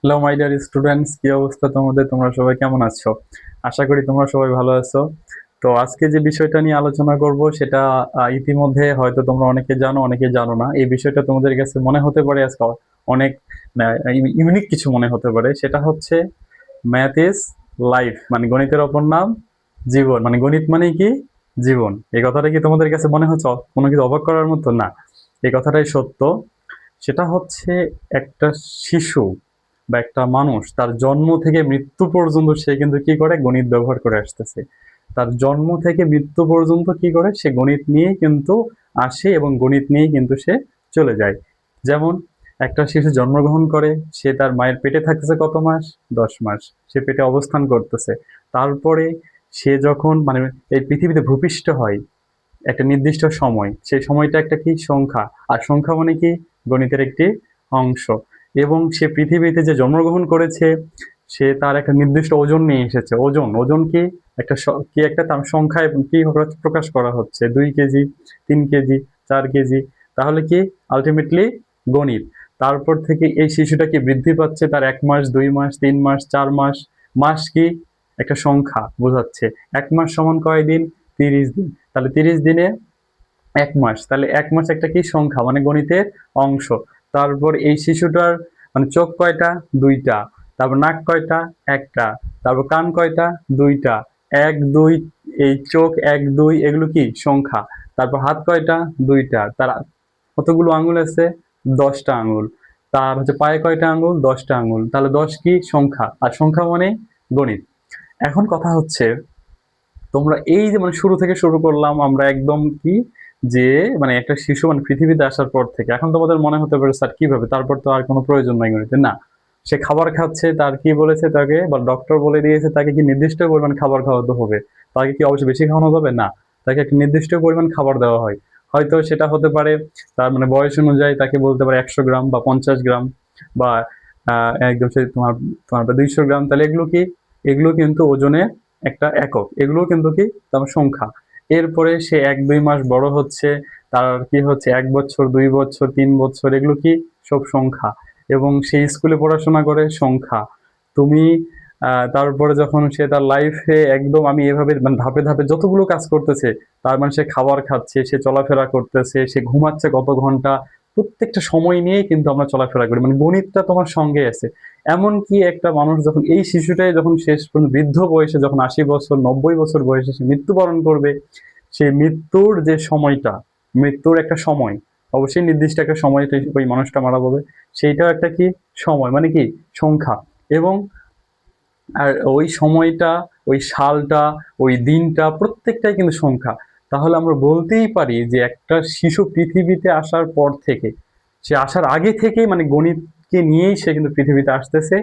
Hello my dear students, কি অবস্থা তোমাদের? তোমরা সবাই কেমন আছো? আশা করি তোমরা সবাই ভালো আছো। তো আজকে যে বিষয়টা নিয়ে আলোচনা করব সেটা ইতিমধ্যে হয়তো তোমরা অনেকে জানো, অনেকে জানো না। এই বিষয়টা তোমাদের কাছে মনে হতে পারে আজকে অনেক ইউনিক কিছু মনে হতে পারে। সেটা হচ্ছে ম্যাথ ইজ লাইফ, মানে গণিতের অপর নাম জীবন। মানে গণিত মানে কি? জীবন। এই কথাটা কি তোমাদের কাছে মনে হচ্ছে কোনো কিছু অবাক করার মতো? না, এই কথাটাই সত্য। সেটা হচ্ছে একটা শিশু বা একটা মানুষ তার জন্ম থেকে মৃত্যু পর্যন্ত সে কিন্তু কি করে? গণিত ব্যবহার করে আসতেছে। তার জন্ম থেকে মৃত্যু পর্যন্ত কি করে? সে গণিত নিয়ে কিন্তু আসে এবং গণিত নিয়েই কিন্তু সে চলে যায়। যেমন একটা শিশু জন্মগ্রহণ করে, সে তার মায়ের পেটে থাকতেছে কত মাস? 10 মাস। সে পেটে অবস্থান করতেছে। তারপরে সে যখন মানে এই পৃথিবীতে ভূপৃষ্ঠ হয় একটা নির্দিষ্ট সময়, সেই সময়টা একটা কি? সংখ্যা। আর সংখ্যা মানে কি? গণিতের একটি অংশ। এবং সে পৃথিবীতে যে জন্মগ্রহণ করেছে, সে তার একটা নির্দিষ্ট ওজন নিয়ে এসেছে। ওজন, ওজন কি? একটা কি একটা তার সংখ্যায় কি প্রকাশ করা হচ্ছে? 2 কেজি, 3 কেজি, 4 কেজি। তাহলে কি? আলটিমেটলি গণিত। তারপর থেকে এই শিশুটা কি বৃদ্ধি পাচ্ছে, তার 1 মাস, 2 মাস, 3 মাস, 4 মাস। মাস কি? একটা সংখ্যা বোঝাচ্ছে। 1 মাস সমান কয় দিন? 30 দিন। তাহলে 30 দিনে 1 মাস, তাহলে 1 মাস একটা কি? সংখ্যা, মানে গণিতের অংশ। তারপর এই শিশুটার মানে চোখ কয়টা? 2টা। তারপর নাক কয়টা? একটা। তারপর কান কয়টা? 2টা। 1 2, এই চোখ 1 2 এগুলো কি? সংখ্যা। তারপর হাত কয়টা? 2টা। তার কতগুলো আঙুল আছে? 10টা আঙুল। তার হচ্ছে পায়ে কয়টা আঙুল? 10টা আঙুল। তাহলে 10 কি? সংখ্যা। আর সংখ্যা মানে গণিত। এখন কথা হচ্ছে, তোমরা এই যে মানে শুরু থেকে শুরু করলাম আমরা একদম কি, যে মানে একটা শিশু মানে পৃথিবীতে আসার পর থেকে, এখন তোমাদের মনে হতে পারে স্যার কিভাবে, তারপর তো আর কোনো প্রয়োজন নাই গণিতে। না, সে খাবার খাচ্ছে, তার কি বলেছে তাকে, বা ডক্টর বলে দিয়েছে তাকে কি নির্দিষ্ট পরিমাণ খাবার খাওয়াতে হবে। তাকে কি অবশ্যই বেশি খাওয়ানো যাবে? না, তাকে একটা নির্দিষ্ট পরিমাণ খাবার দেওয়া হয়। হয়তো সেটা হতে পারে তার মানে বয়স অনুযায়ী, তাকে বলতে পারে 100 গ্রাম বা 50 গ্রাম বা একদম সে তোমার তোমার 200 গ্রাম। তাহলে এগুলো কি? এগুলো কিন্তু ওজনে একটা একক। এগুলো কিন্তু কি? তার সংখ্যা। এরপরে সে 1 2 মাস বড় হচ্ছে, তার কি হচ্ছে 1 বছর, 2 বছর, 3 বছর, এগুলো কি? সব সংখ্যা। এবং সে স্কুলে পড়াশোনা করে, সংখ্যা। তুমি তারপরে যখন সে তার লাইফে একদম আমি এভাবে মানে ধাপে ধাপে যতগুলো কাজ করতেছে, তার মানে সে খাবার খাচ্ছে, সে চলাফেরা করতেছে, সে ঘুমাচ্ছে কত ঘন্টা, প্রত্যেকটা সময় নিয়েই কিন্তু আমরা চলাফেরা করি। মানে গণিতটা তোমার সঙ্গে আছে। এমনকি একটা মানুষ যখন এই শিশুটাই যখন শেষ পর্যন্ত বৃদ্ধ বয়সে, যখন 80 বছর 90 বছর বয়সে সে মৃত্যুবরণ করবে, সেই মৃত্যুর যে সময়টা, মৃত্যুর একটা সময়, অবশ্যই নির্দিষ্ট একটা সময় ওই মানুষটা মারা যাবে। সেইটাও একটা কি? সময়, মানে কি? সংখ্যা। এবং আর ওই সময়টা, ওই সালটা, ওই দিনটা প্রত্যেকটাই কিন্তু সংখ্যা। তাহলে আমরা বলতেই পারি যে একটা শিশু পৃথিবীতে আসার পর থেকে, সে আসার আগে থেকেই মানে গণিতকে নিয়েই সে কিন্তু পৃথিবীতে আসতেছে।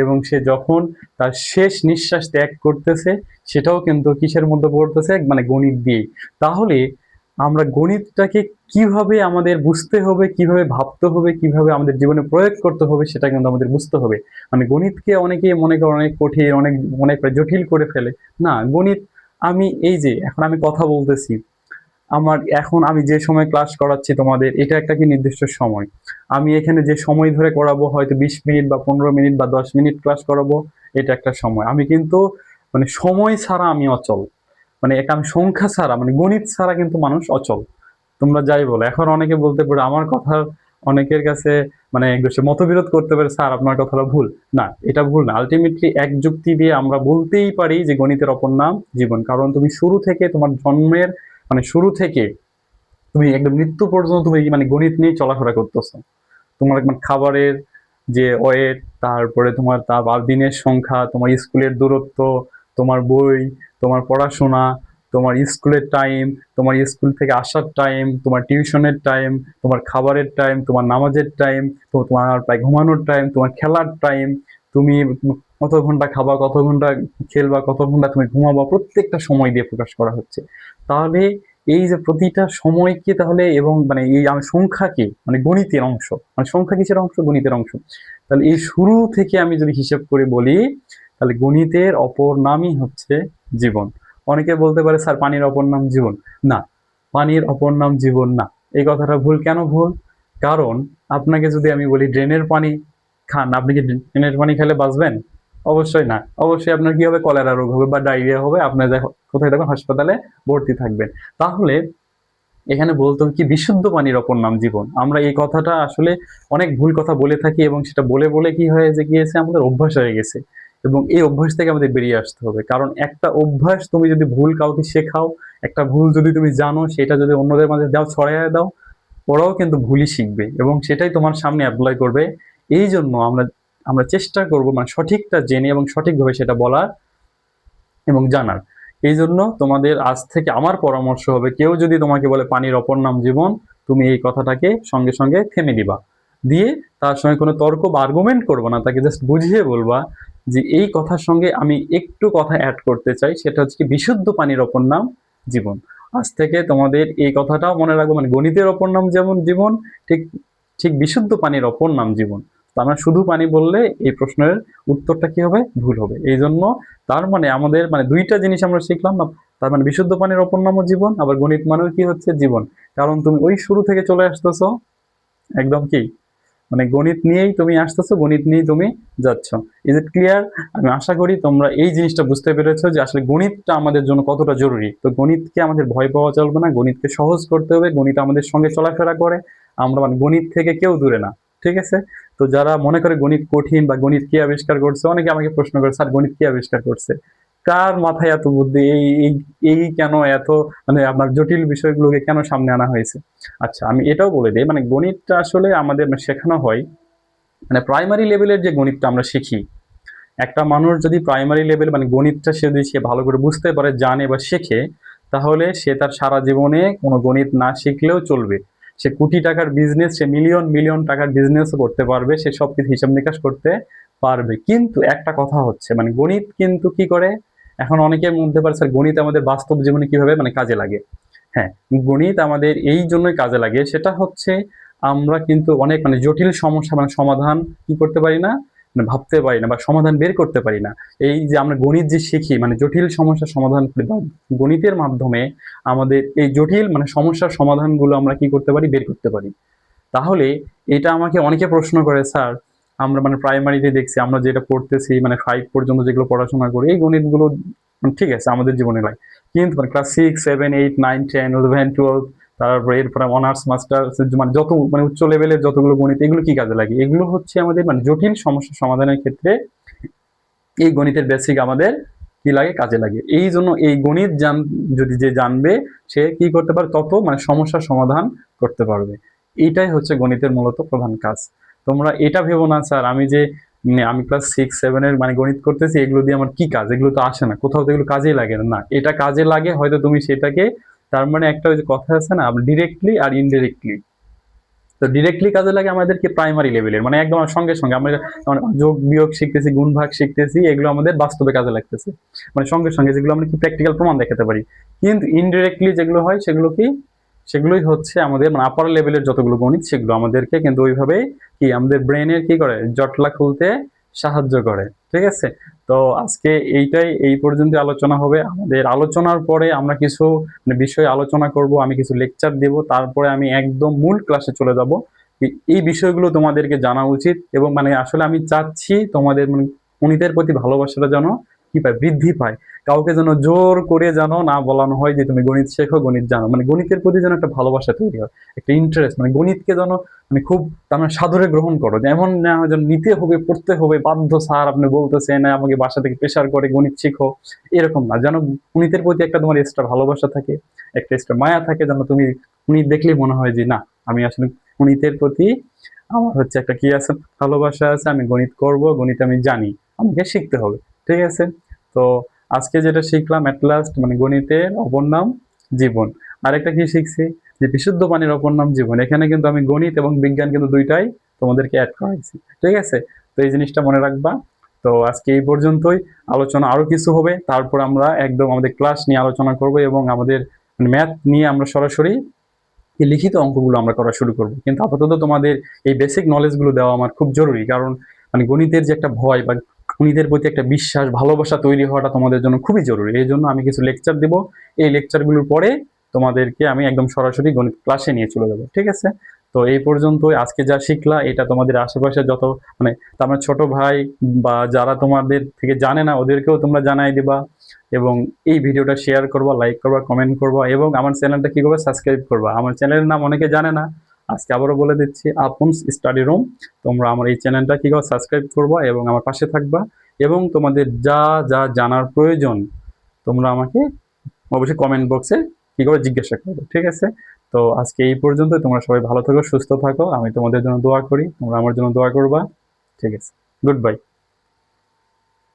এবং সে যখন তার শেষ নিঃশ্বাস ত্যাগ করতেছে, সেটাও কিন্তু কিসের মধ্যে পড়তেছে? মানে গণিত দিয়েই। তাহলে আমরা গণিতটাকে কিভাবে আমাদের বুঝতে হবে, কিভাবে ভাবতে হবে, কিভাবে আমাদের জীবনে প্রয়োগ করতে হবে, সেটা কিন্তু আমাদের বুঝতে হবে। মানে গণিতকে অনেকেই মনে করে অনেক কঠিন, অনেক অনেক জটিল করে ফেলে। না, গণিত, আমি এই যে এখন আমি কথা বলতেছি, আমার এখন আমি যে সময় ক্লাস করাচ্ছি তোমাদের, এটা একটা কি নির্দিষ্ট সময়। আমি এখানে যে সময় ধরে করাবো, হয়তো 20 মিনিট বা 15 মিনিট বা 10 মিনিট ক্লাস করাবো, এটা একটা সময়। আমি কিন্তু মানে সময় ছাড়া আমি অচল। মানে এটা আমি সংখ্যা ছাড়া, মানে গণিত ছাড়া কিন্তু মানুষ অচল। তোমরা যাই বলো, এখন অনেকে বলতে পারে আমার কথা, অনেকের কাছে মানে সে মতবিরোধ করতে পারে, স্যার আপনার কথাটা ভুল। না, এটা ভুল না। আলটিমেটলি এক যুক্তি দিয়ে আমরা বলতেই পারি যে গণিতের অপর নাম জীবন। কারণ তুমি শুরু থেকে তোমার জন্মের মানে শুরু থেকে তুমি একদম মৃত্যু পর্যন্ত তুমি মানে গণিত নিয়ে চলাফেরা করতেছো। তোমার মানে খাবারের যে ওয়েট, তারপরে তোমার তার দিনের সংখ্যা, তোমার স্কুলের দূরত্ব, তোমার বই, তোমার পড়াশোনা, তোমার স্কুলের টাইম, তোমার স্কুল থেকে আসার টাইম, তোমার টিউশনের টাইম, তোমার খাবারের টাইম, তোমার নামাজের টাইম, তোমার প্রায় ঘুমানোর টাইম, তোমার খেলার টাইম, তুমি কত ঘন্টা খাবা, কত ঘন্টা খেলবা, কত ঘন্টা তুমি ঘুমাবা, প্রত্যেকটা সময় দিয়ে প্রকাশ করা হচ্ছে। তাহলে এই যে প্রতিটা সময়কে তাহলে, এবং মানে এই সংখ্যাকে মানে গণিতের অংশ, মানে সংখ্যা কিসের অংশ? গণিতের অংশ। তাহলে এই শুরু থেকে আমি যদি হিসেব করে বলি, তাহলে গণিতের অপর নামই হচ্ছে জীবন। অনেকে বলতে পারে স্যার পানির অপর নাম জীবন। না, পানির অপর নাম জীবন না। এই কথাটা ভুল। কেন ভুল? কারণ আপনাকে যদি আমি বলি ড্রেনের পানি, খান, আপনি কি ড্রেনের পানি খেলে বাঁচবেন? অবশ্যই না। অবশ্যই আপনার কি হবে, কলেরা রোগ হবে বা ডায়রিয়া হবে, আপনার কোথায় থাকবেন, হাসপাতালে ভর্তি থাকবেন। তাহলে এখানে বলতে হবে কি, বিশুদ্ধ পানির অপর নাম জীবন। আমরা এই কথাটা আসলে অনেক ভুল কথা বলে থাকি এবং সেটা বলে বলে কি হয়ে যে গিয়েছে, আমাদের অভ্যাস হয়ে গেছে। এবং এই অভ্যাস থেকে আমাদের বেরিয়ে আসতে হবে, কারণ একটা অভ্যাস তুমি যদি ভুল কাউকে শেখাও, একটা ভুল যদি তুমি জানো, সেটা যদি অন্যদের মাঝে দাও, ছড়াইয়া দাও, ওরাও কিন্তু ভুলই শিখবে এবং সেটাই তোমার সামনে অ্যাপ্লাই করবে। এই জন্য আমরা আমরা চেষ্টা করব মানে সঠিকটা জেনে এবং সঠিকভাবে সেটা বলার এবং জানার। এই জন্য তোমাদের আজ থেকে আমার পরামর্শ হবে, কেউ যদি তোমাকে বলে পানির অপর নাম জীবন, তুমি এই কথাটাকে সঙ্গে সঙ্গে থেমে দিবা, দিয়ে তার সঙ্গে কোনো তর্ক বা আর্গুমেন্ট করবো না, তাকে জাস্ট বুঝিয়ে বলবা যে এই কথার সঙ্গে আমি একটু কথা অ্যাড করতে চাই, সেটা হচ্ছে কি, বিশুদ্ধ পানির অপর নাম জীবন। আজ থেকে তোমাদের এই কথাটাও মনে রাখবো, মানে গণিতের অপর নাম যেমন জীবন, ঠিক ঠিক বিশুদ্ধ পানির অপর নাম জীবন। তো আমরা শুধু পানি বললে এই প্রশ্নের উত্তরটা কি হবে, ভুল হবে। এই জন্য তার মানে আমাদের মানে দুইটা জিনিস আমরা শিখলাম না, তার মানে বিশুদ্ধ পানির অপর নামও জীবন, আবার গণিত মানেও কি হচ্ছে, জীবন। কারণ তুমি ওই শুরু থেকে চলে আসতেছো একদম কি, মানে গণিত নিয়েই তুমি আসতেছো, গণিত নিয়েই তুমি যাচ্ছ। Is it clear? আমি আশা করি তোমরা এই জিনিসটা বুঝতে পেরেছো যে আসলে গণিতটা আমাদের জন্য কতটা জরুরি। তো গণিতকে আমাদের ভয় পাওয়া চলবে না, গণিতকে সহজ করতে হবে, গণিত আমাদের সঙ্গে চলাফেরা করে, আমরা মানে গণিত থেকে কেউ দূরে না। ঠিক আছে? তো যারা মনে করে গণিত কঠিন বা গণিত কে আবিষ্কার করছে, অনেকে আমাকে প্রশ্ন করে, স্যার গণিত কে আবিষ্কার করছে? কার মাথায় এত বুদ্ধি, এই এই এই কেন এত মানে আপনার জটিল বিষয়গুলোকে কেন সামনে আনা হয়েছে? আচ্ছা, আমি এটাও বলে দিই, মানে গণিতটা আসলে আমাদের শেখানো হয়, মানে প্রাইমারি লেভেলের যে গণিতটা আমরা শিখি, একটা মানুষ যদি প্রাইমারি লেভেল মানে গণিতটা সে যদি সে ভালো করে বুঝতে পারে, জানে বা শেখে, তাহলে সে তার সারা জীবনে কোনো গণিত না শিখলেও চলবে। সে কোটি টাকার বিজনেস, সে মিলিয়ন মিলিয়ন টাকার বিজনেসও করতে পারবে, সে সব কিছু হিসাব নিকাশ করতে পারবে। কিন্তু একটা কথা হচ্ছে, মানে গণিত কিন্তু কি করে, এখন অনেকের মধ্যে পারে স্যার গণিত আমাদের বাস্তব জীবনে কিভাবে মানে কাজে লাগে। হ্যাঁ, গণিত আমাদের এই জন্যই কাজে লাগে, সেটা হচ্ছে আমরা কিন্তু অনেক মানে জটিল সমস্যা মানে সমাধান কি করতে পারি না, মানে ভাবতে পারি না বা সমাধান বের করতে পারি না। এই যে আমরা গণিত যে শিখি, মানে জটিল সমস্যার সমাধান করি বা গণিতের মাধ্যমে আমাদের এই জটিল মানে সমস্যার সমাধানগুলো আমরা কি করতে পারি, বের করতে পারি। তাহলে এটা আমাকে অনেকে প্রশ্ন করে, স্যার আমরা মানে প্রাইমারিতে দেখছি আমরা যেটা পড়তেছি মানে 5 পর্যন্ত যেগুলো পড়াশোনা করি, এই গণিতগুলো ঠিক আছে আমাদের জীবনে লাগে, কিন্তু মানে ক্লাস 6 7 8 9 10 11 12, তারপরে এরপরে অনার্স মাস্টার মানে যত মানে উচ্চ লেভেলের যতগুলো গণিত, এগুলো কি কাজে লাগে? এগুলো হচ্ছে আমাদের মানে জটিল সমস্যা সমাধানের ক্ষেত্রে এই গণিতের বেসিক আমাদের কি লাগে, কাজে লাগে। এই জন্য এই গণিত যদি যে জানবে, সে কি করতে পারে, তত মানে সমস্যার সমাধান করতে পারবে। এইটাই হচ্ছে গণিতের মূলত প্রধান কাজ। তোমরা এটা ভেবো না, স্যার আমি যে আমি ক্লাস 6 7 এর মানে গণিত করতেছি, এগুলো দিয়ে আমার কি কাজ, এগুলো তো আসে না কোথাও, তো এগুলো কাজেই লাগে না। না, এটা কাজে লাগে হয়তো তুমি সেটাকে, তার মানে একটা ওই যে কথা আছে না, ডিরেক্টলি আর ইনডিরেক্টলি। তো ডিরেক্টলি কাজে লাগে আমাদেরকে প্রাইমারি লেভেলের, মানে একদম সঙ্গে সঙ্গে আমরা যোগ বিয়োগ শিখতেছি, গুণ ভাগ শিখতেছি, এগুলো আমাদের বাস্তবে কাজে লাগতেছে, মানে সঙ্গে সঙ্গে, যেগুলো আমরা কি প্র্যাকটিক্যাল প্রমাণ দেখাতে পারি। কিন্তু ইনডিরেক্টলি যেগুলো হয়, সেগুলো কি, সেগুলোই হচ্ছে আমাদের মানে আপার লেভেলের যতগুলো গণিত, সেগুলো আমাদেরকে কিন্তু ওইভাবে কি আমাদের ব্রেনের কি করে, জটলা খুলতে সাহায্য করে। ঠিক আছে? তো আজকে এইটাই, এই পর্যন্ত আলোচনা হবে। আমাদের আলোচনার পরে আমরা কিছু মানে বিষয় আলোচনা করব, আমি কিছু লেকচার দেব, তারপরে আমি একদম মূল ক্লাসে চলে যাব। এই বিষয়গুলো তোমাদেরকে জানা উচিত, এবং মানে আসলে আমি চাচ্ছি তোমাদের মানে গণিতের প্রতি ভালোবাসাটা যেন কি পায়, বৃদ্ধি পায়। কাউকে যেন জোর করে যেন না বলানো হয় যে তুমি গণিত শেখো, গণিত জানো, মানে গণিতের প্রতি যেন একটা ভালোবাসা তৈরি হয়, একটা ইন্টারেস্ট, মানে গণিতকে যেন মানে খুব তার মানে সাদরে গ্রহণ করো, যেমন না হয় যেন নিতে হবে, পড়তে হবে, বাধ্য, স্যার আপনি বলতেছেন, আমাকে বাসা থেকে প্রেশার করে গণিত শিখো, এরকম না। যেন গণিতের প্রতি একটা তোমার এক্সট্রা ভালোবাসা থাকে, একটা এক্সট্রা মায়া থাকে, যেন তুমি গণিত দেখলেই মনে হয় যে না, আমি আসলে গণিতের প্রতি আমার হচ্ছে একটা কি আছে, ভালোবাসা আছে, আমি গণিত করব, গণিত আমি জানি, আমাকে শিখতে হবে। ঠিক আছে? তো আজকে যেটা শিখলাম এট লাস্ট, মানে গণিতের অপর নাম জীবন। আরেকটা কি শিখছি, যে বিশুদ্ধ পানির অপর নাম জীবন। এখানে কিন্তু আমি গণিত এবং বিজ্ঞান কিন্তু দুইটাই তোমাদেরকে অ্যাড করাইছি। ঠিক আছে? তো এই জিনিসটা মনে রাখবা। তো আজকে এই পর্যন্তই, আলোচনা আরো কিছু হবে, তারপর আমরা একদম আমাদের ক্লাস নিয়ে আলোচনা করব এবং আমাদের ম্যাথ নিয়ে আমরা সরাসরি এই লিখিত অঙ্কগুলো আমরা করা শুরু করব। কিন্তু আপাতত তোমাদের এই বেসিক নলেজগুলো দেওয়া আমার খুব জরুরি, কারণ মানে গণিতের যে একটা ভয় বা গণিতের প্রতি একটা বিশ্বাস, ভালোবাসা তৈরি হওয়াটা তোমাদের জন্য খুবই জরুরি। এই জন্য আমি কিছু লেকচার দেব, এই লেকচারগুলোর পরে তোমাদেরকে আমি একদম সরাসরি গণিত ক্লাসে নিয়ে চলে যাব। ঠিক আছে? তো এই পর্যন্তই, আজকে যা শিখলা এটা তোমাদের আশেপাশে যত মানে তোমার ছোট ভাই বা যারা তোমাদের থেকে জানে না ওদেরকেও তোমরা জানাই দিবা, এবং এই ভিডিওটা শেয়ার করবা, লাইক করবা, কমেন্ট করবা, এবং আমার চ্যানেলটা কি করবে, সাবস্ক্রাইব করবা। আমার চ্যানেলের নাম অনেকে জানে না, আজকে আবারও বলে দিচ্ছি, আপন স্টাডি রুম। তোমরা আমার এই চ্যানেলটা কি করবা, সাবস্ক্রাইব করবা এবং আমার পাশে থাকবা, এবং তোমাদের যা যা জানার প্রয়োজন তোমরা আমাকে অবশ্যই কমেন্ট বক্সে কি করে জিজ্ঞাসা করবে, ঠিক আছে? তো আজকে এই পর্যন্ত, তোমরা সবাই ভালো থাকো, সুস্থ থাকো, আমি তোমাদের জন্য দোয়া করি, তোমরা আমার জন্য দোয়া করবা, ঠিক আছে? Good bye.